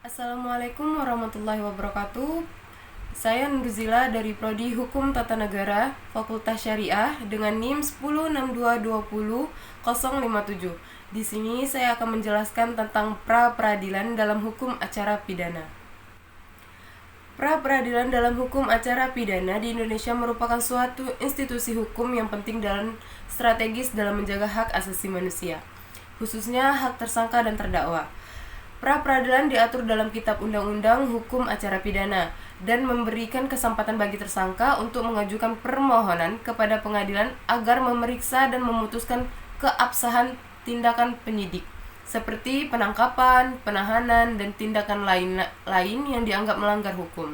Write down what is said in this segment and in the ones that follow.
Assalamualaikum warahmatullahi wabarakatuh. Saya Nurzila dari Prodi Hukum Tata Negara, Fakultas Syariah dengan NIM 1062200057. Di sini saya akan menjelaskan tentang pra-peradilan dalam hukum acara pidana. Pra-peradilan dalam hukum acara pidana di Indonesia merupakan suatu institusi hukum yang penting dan strategis dalam menjaga hak asasi manusia, khususnya hak tersangka dan terdakwa. Pra-peradilan diatur dalam Kitab Undang-Undang Hukum Acara Pidana dan memberikan kesempatan bagi tersangka untuk mengajukan permohonan kepada pengadilan agar memeriksa dan memutuskan keabsahan tindakan penyidik, seperti penangkapan, penahanan, dan tindakan lain yang dianggap melanggar hukum.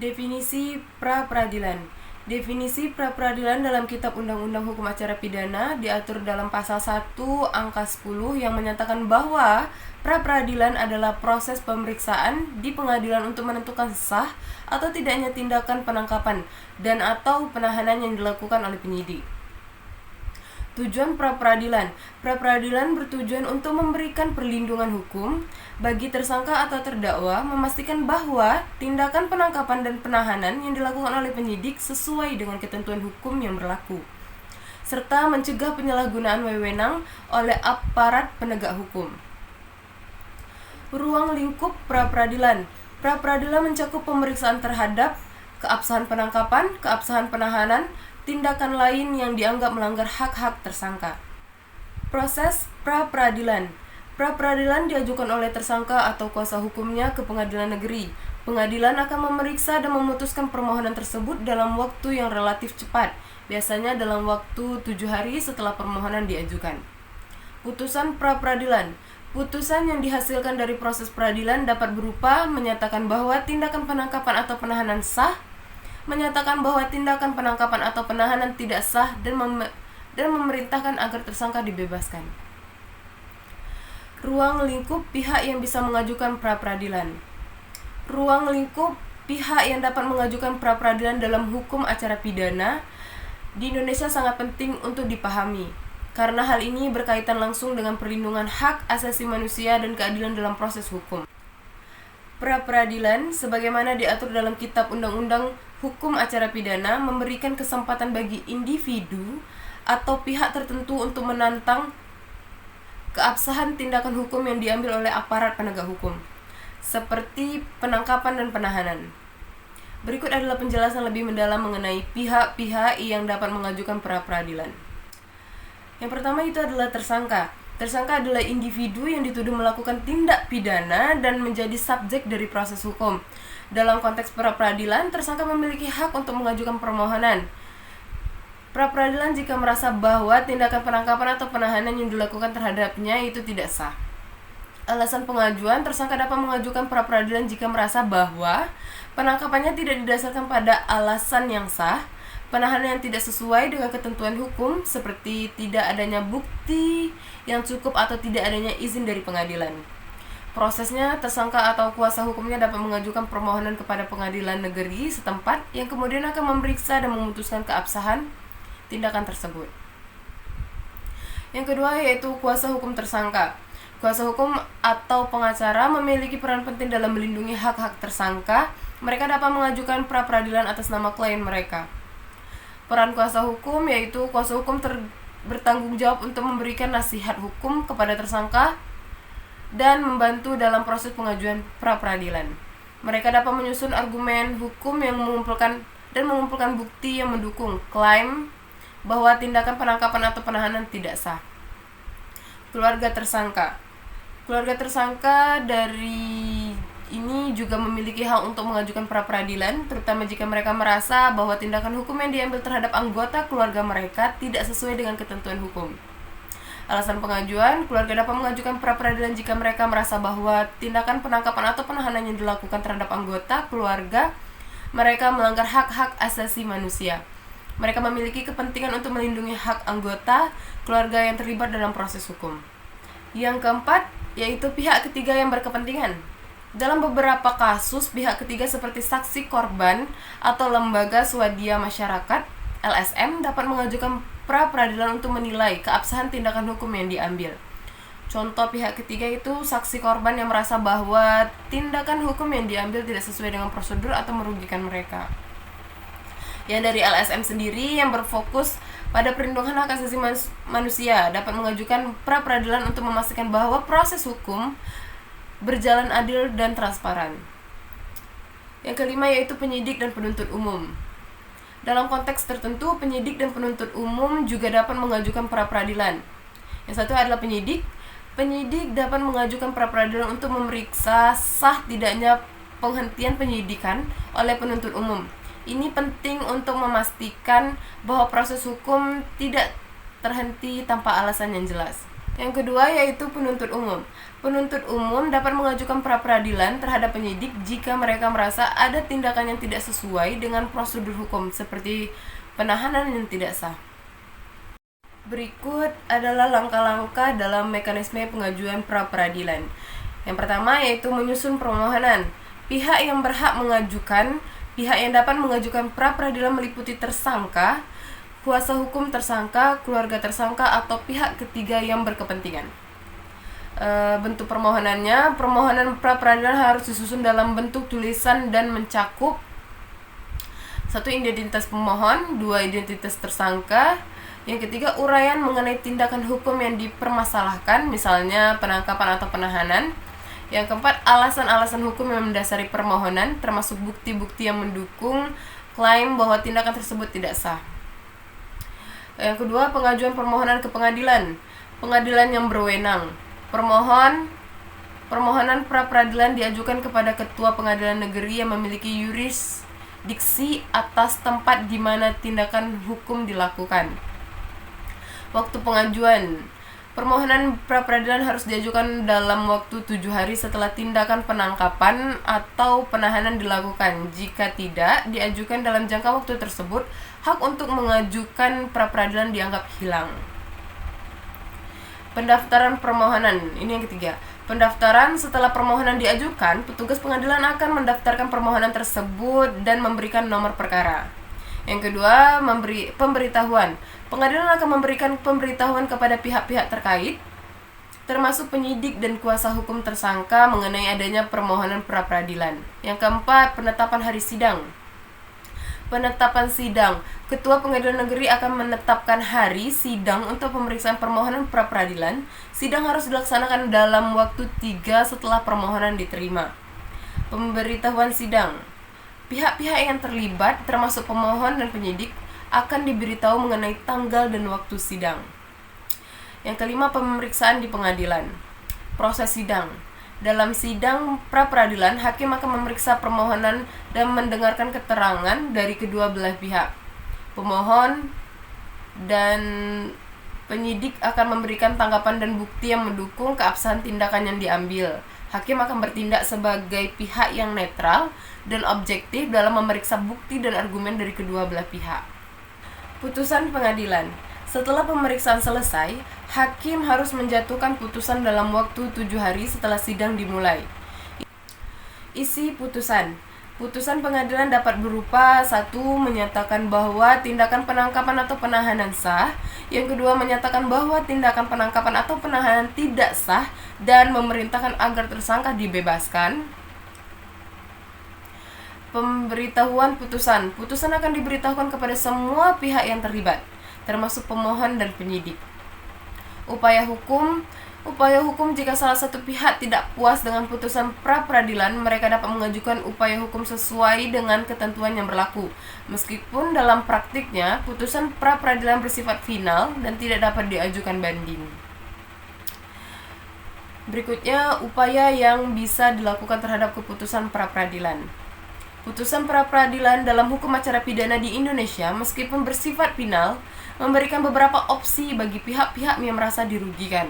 Definisi pra-peradilan. Definisi pra-peradilan dalam Kitab Undang-Undang Hukum Acara Pidana diatur dalam pasal 1 angka 10 yang menyatakan bahwa pra-peradilan adalah proses pemeriksaan di pengadilan untuk menentukan sah atau tidaknya tindakan penangkapan dan atau penahanan yang dilakukan oleh penyidik. Tujuan pra-peradilan. Pra-peradilan bertujuan untuk memberikan perlindungan hukum bagi tersangka atau terdakwa, memastikan bahwa tindakan penangkapan dan penahanan yang dilakukan oleh penyidik sesuai dengan ketentuan hukum yang berlaku, serta mencegah penyalahgunaan wewenang oleh aparat penegak hukum. Ruang lingkup pra-peradilan. Pra-peradilan mencakup pemeriksaan terhadap keabsahan penangkapan, keabsahan penahanan, tindakan lain yang dianggap melanggar hak-hak tersangka. Proses pra-peradilan. Pra-peradilan diajukan oleh tersangka atau kuasa hukumnya ke pengadilan negeri. Pengadilan akan memeriksa dan memutuskan permohonan tersebut dalam waktu yang relatif cepat, biasanya dalam waktu 7 hari setelah permohonan diajukan. Putusan pra-peradilan. Putusan yang dihasilkan dari proses peradilan dapat berupa menyatakan bahwa tindakan penangkapan atau penahanan sah, menyatakan bahwa tindakan penangkapan atau penahanan tidak sah, dan memerintahkan agar tersangka dibebaskan. Ruang lingkup pihak yang bisa mengajukan pra-peradilan. Ruang lingkup pihak yang dapat mengajukan pra-peradilan dalam hukum acara pidana di Indonesia sangat penting untuk dipahami, karena hal ini berkaitan langsung dengan perlindungan hak asasi manusia dan keadilan dalam proses hukum. Pra-peradilan, sebagaimana diatur dalam Kitab Undang-Undang Hukum Acara Pidana, memberikan kesempatan bagi individu atau pihak tertentu untuk menantang keabsahan tindakan hukum yang diambil oleh aparat penegak hukum, seperti penangkapan dan penahanan. Berikut adalah penjelasan lebih mendalam mengenai pihak-pihak yang dapat mengajukan pra-peradilan. Yang pertama itu adalah tersangka. Tersangka adalah individu yang dituduh melakukan tindak pidana dan menjadi subjek dari proses hukum. Dalam konteks pra-peradilan, tersangka memiliki hak untuk mengajukan permohonan pra-peradilan jika merasa bahwa tindakan penangkapan atau penahanan yang dilakukan terhadapnya itu tidak sah. Alasan pengajuan: tersangka dapat mengajukan pra-peradilan jika merasa bahwa penangkapannya tidak didasarkan pada alasan yang sah, penahanan yang tidak sesuai dengan ketentuan hukum seperti tidak adanya bukti yang cukup atau tidak adanya izin dari pengadilan. Prosesnya, tersangka atau kuasa hukumnya dapat mengajukan permohonan kepada pengadilan negeri setempat yang kemudian akan memeriksa dan memutuskan keabsahan tindakan tersebut. Yang kedua yaitu kuasa hukum tersangka. Kuasa hukum atau pengacara memiliki peran penting dalam melindungi hak-hak tersangka. Mereka dapat mengajukan pra-peradilan atas nama klien mereka. Peran kuasa hukum yaitu kuasa hukum bertanggung jawab untuk memberikan nasihat hukum kepada tersangka dan membantu dalam proses pengajuan pra-peradilan. Mereka dapat menyusun argumen hukum yang mengumpulkan bukti yang mendukung klaim bahwa tindakan penangkapan atau penahanan tidak sah. Keluarga tersangka. Keluarga tersangka dari ini juga memiliki hak untuk mengajukan pra-peradilan, terutama jika mereka merasa bahwa tindakan hukum yang diambil terhadap anggota keluarga mereka tidak sesuai dengan ketentuan hukum. Alasan pengajuan: keluarga dapat mengajukan pra-peradilan jika mereka merasa bahwa tindakan penangkapan atau penahanan yang dilakukan terhadap anggota keluarga mereka melanggar hak-hak asasi manusia. Mereka memiliki kepentingan untuk melindungi hak anggota keluarga yang terlibat dalam proses hukum. Yang keempat yaitu pihak ketiga yang berkepentingan. Dalam beberapa kasus, pihak ketiga seperti saksi korban atau lembaga swadaya masyarakat (LSM) dapat mengajukan pra-peradilan untuk menilai keabsahan tindakan hukum yang diambil. Contoh pihak ketiga itu saksi korban yang merasa bahwa tindakan hukum yang diambil tidak sesuai dengan prosedur atau merugikan mereka. Yang dari LSM sendiri yang berfokus pada perlindungan hak asasi manusia dapat mengajukan pra-peradilan untuk memastikan bahwa proses hukum berjalan adil dan transparan. Yang kelima yaitu penyidik dan penuntut umum. Dalam konteks tertentu, penyidik dan penuntut umum juga dapat mengajukan pra-peradilan. Yang satu adalah penyidik. Penyidik dapat mengajukan pra-peradilan untuk memeriksa sah tidaknya penghentian penyidikan oleh penuntut umum. Ini penting untuk memastikan bahwa proses hukum tidak terhenti tanpa alasan yang jelas. Yang kedua yaitu penuntut umum. Penuntut umum dapat mengajukan pra-peradilan terhadap penyidik jika mereka merasa ada tindakan yang tidak sesuai dengan prosedur hukum seperti penahanan yang tidak sah. Berikut adalah langkah-langkah dalam mekanisme pengajuan pra-peradilan. Yang pertama yaitu menyusun permohonan. Pihak yang berhak mengajukan, pihak yang dapat mengajukan pra-peradilan meliputi tersangka, kuasa hukum tersangka, keluarga tersangka, atau pihak ketiga yang berkepentingan. Bentuk permohonannya, permohonan pra-peradilan harus disusun dalam bentuk tulisan dan mencakup 1. Identitas pemohon, 2. Identitas tersangka, yang ketiga uraian mengenai tindakan hukum yang dipermasalahkan, misalnya penangkapan atau penahanan. Yang keempat, alasan-alasan hukum yang mendasari permohonan, termasuk bukti-bukti yang mendukung klaim bahwa tindakan tersebut tidak sah. Yang kedua, pengajuan permohonan ke pengadilan. Pengadilan yang berwenang. Permohonan pra-peradilan diajukan kepada ketua pengadilan negeri yang memiliki yurisdiksi atas tempat di mana tindakan hukum dilakukan. Waktu pengajuan. Permohonan pra-peradilan harus diajukan dalam waktu 7 hari setelah tindakan penangkapan atau penahanan dilakukan. Jika tidak diajukan dalam jangka waktu tersebut, hak untuk mengajukan pra-peradilan dianggap hilang. Pendaftaran permohonan. Ini yang ketiga. Pendaftaran setelah permohonan diajukan, petugas pengadilan akan mendaftarkan permohonan tersebut dan memberikan nomor perkara. Yang kedua, pemberitahuan. Pengadilan akan memberikan pemberitahuan kepada pihak-pihak terkait, termasuk penyidik dan kuasa hukum tersangka mengenai adanya permohonan pra-peradilan. Yang keempat, penetapan hari sidang. Penetapan sidang. Ketua pengadilan negeri akan menetapkan hari sidang untuk pemeriksaan permohonan pra-peradilan. Sidang harus dilaksanakan dalam waktu 3 setelah permohonan diterima. Pemberitahuan sidang. Pihak-pihak yang terlibat, termasuk pemohon dan penyidik, akan diberitahu mengenai tanggal dan waktu sidang. Yang kelima, pemeriksaan di pengadilan. Proses sidang. Dalam sidang pra-peradilan, hakim akan memeriksa permohonan dan mendengarkan keterangan dari kedua belah pihak. Pemohon dan penyidik akan memberikan tanggapan dan bukti yang mendukung keabsahan tindakan yang diambil. Hakim akan bertindak sebagai pihak yang netral dan objektif dalam memeriksa bukti dan argumen dari kedua belah pihak. Putusan pengadilan. Setelah pemeriksaan selesai, hakim harus menjatuhkan putusan dalam waktu 7 hari setelah sidang dimulai. Isi putusan. Putusan pengadilan dapat berupa 1. Menyatakan bahwa tindakan penangkapan atau penahanan sah. Yang kedua, menyatakan bahwa tindakan penangkapan atau penahanan tidak sah dan memerintahkan agar tersangka dibebaskan. Pemberitahuan putusan. Putusan akan diberitahukan kepada semua pihak yang terlibat, termasuk pemohon dan penyidik. Upaya hukum. Upaya hukum. Jika salah satu pihak tidak puas dengan putusan pra-peradilan, mereka dapat mengajukan upaya hukum sesuai dengan ketentuan yang berlaku. Meskipun dalam praktiknya, putusan pra-peradilan bersifat final dan tidak dapat diajukan banding. Berikutnya, upaya yang bisa dilakukan terhadap keputusan pra-peradilan. Putusan pra-peradilan dalam hukum acara pidana di Indonesia, meskipun bersifat final, memberikan beberapa opsi bagi pihak-pihak yang merasa dirugikan.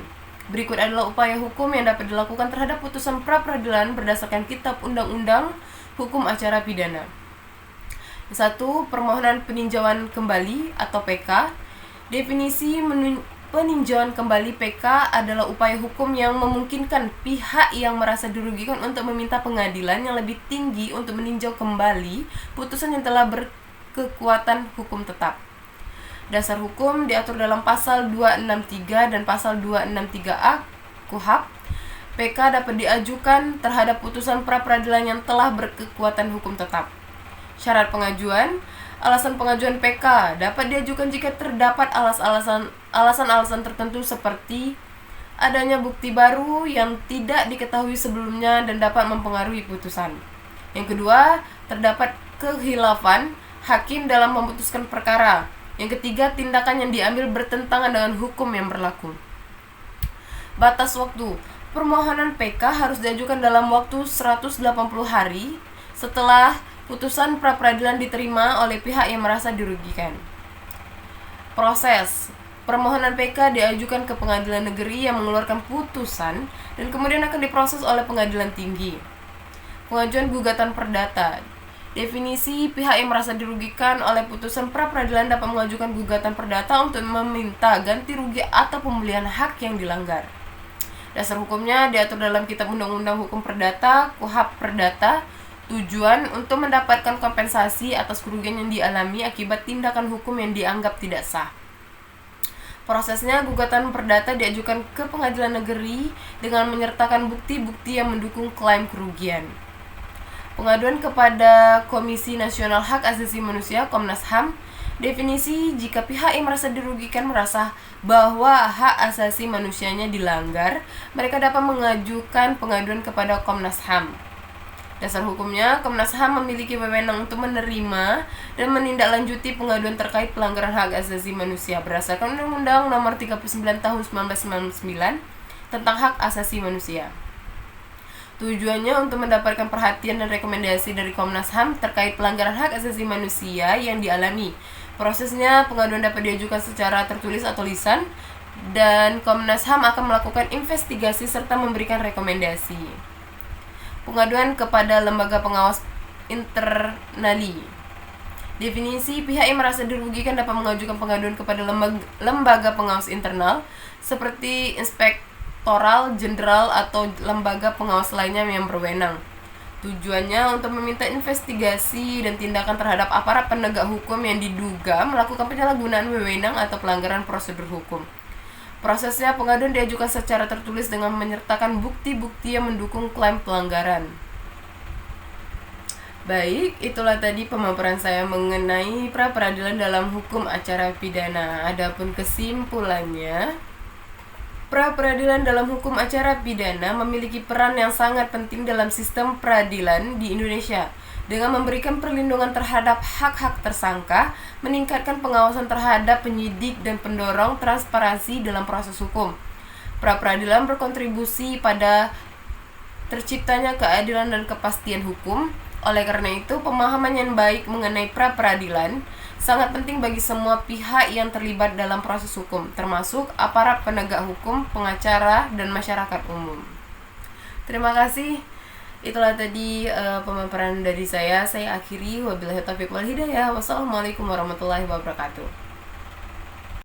Berikut adalah upaya hukum yang dapat dilakukan terhadap putusan pra-peradilan berdasarkan Kitab Undang-Undang Hukum Acara Pidana. 1. Permohonan peninjauan kembali atau PK. Definisi peninjauan kembali PK adalah upaya hukum yang memungkinkan pihak yang merasa dirugikan untuk meminta pengadilan yang lebih tinggi untuk meninjau kembali putusan yang telah berkekuatan hukum tetap. Dasar hukum diatur dalam pasal 263 dan pasal 263A KUHP, PK dapat diajukan terhadap putusan pra-peradilan yang telah berkekuatan hukum tetap. Syarat pengajuan: alasan pengajuan PK dapat diajukan jika terdapat alasan-alasan tertentu seperti adanya bukti baru yang tidak diketahui sebelumnya dan dapat mempengaruhi putusan. Yang kedua, terdapat kekhilafan hakim dalam memutuskan perkara. Yang ketiga, tindakan yang diambil bertentangan dengan hukum yang berlaku. Batas waktu: permohonan PK harus diajukan dalam waktu 180 hari setelah putusan pra-peradilan diterima oleh pihak yang merasa dirugikan. Proses: permohonan PK diajukan ke pengadilan negeri yang mengeluarkan putusan dan kemudian akan diproses oleh pengadilan tinggi. Pengajuan gugatan perdata: definisi pihak yang merasa dirugikan oleh putusan pra-peradilan dapat mengajukan gugatan perdata untuk meminta ganti rugi atau pemulihan hak yang dilanggar. Dasar hukumnya diatur dalam Kitab Undang-Undang Hukum Perdata, KUHP Perdata. Tujuan untuk mendapatkan kompensasi atas kerugian yang dialami akibat tindakan hukum yang dianggap tidak sah. Prosesnya, gugatan perdata diajukan ke pengadilan negeri dengan menyertakan bukti-bukti yang mendukung klaim kerugian. Pengaduan kepada Komisi Nasional Hak Asasi Manusia (Komnas HAM). Definisi: jika pihak yang merasa dirugikan merasa bahwa hak asasi manusianya dilanggar, mereka dapat mengajukan pengaduan kepada Komnas HAM. Dasar hukumnya, Komnas HAM memiliki wewenang untuk menerima dan menindaklanjuti pengaduan terkait pelanggaran hak asasi manusia berdasarkan Undang-Undang Nomor 39 Tahun 1999 tentang Hak Asasi Manusia. Tujuannya untuk mendapatkan perhatian dan rekomendasi dari Komnas HAM terkait pelanggaran hak asasi manusia yang dialami. Prosesnya, pengaduan dapat diajukan secara tertulis atau lisan, dan Komnas HAM akan melakukan investigasi serta memberikan rekomendasi. Pengaduan kepada lembaga pengawas internali. Definisi: pihak yang merasa dirugikan dapat mengajukan pengaduan kepada lembaga pengawas internal seperti Inspektoral Jenderal atau lembaga pengawas lainnya yang berwenang. Tujuannya untuk meminta investigasi dan tindakan terhadap aparat penegak hukum yang diduga melakukan penyalahgunaan wewenang atau pelanggaran prosedur hukum. Prosesnya, pengaduan diajukan secara tertulis dengan menyertakan bukti-bukti yang mendukung klaim pelanggaran. Baik, itulah tadi pemaparan saya mengenai pra-peradilan dalam hukum acara pidana. Adapun kesimpulannya, pra-peradilan dalam hukum acara pidana memiliki peran yang sangat penting dalam sistem peradilan di Indonesia dengan memberikan perlindungan terhadap hak-hak tersangka, meningkatkan pengawasan terhadap penyidik dan pendorong transparansi dalam proses hukum. Pra-peradilan berkontribusi pada terciptanya keadilan dan kepastian hukum. Oleh karena itu, pemahaman yang baik mengenai pra-peradilan sangat penting bagi semua pihak yang terlibat dalam proses hukum, termasuk aparat penegak hukum, pengacara, dan masyarakat umum. Terima kasih. Itulah tadi pemaparan dari saya. Saya akhiri. Wabillahi taufiq wal hidayah. Wassalamualaikum warahmatullahi wabarakatuh.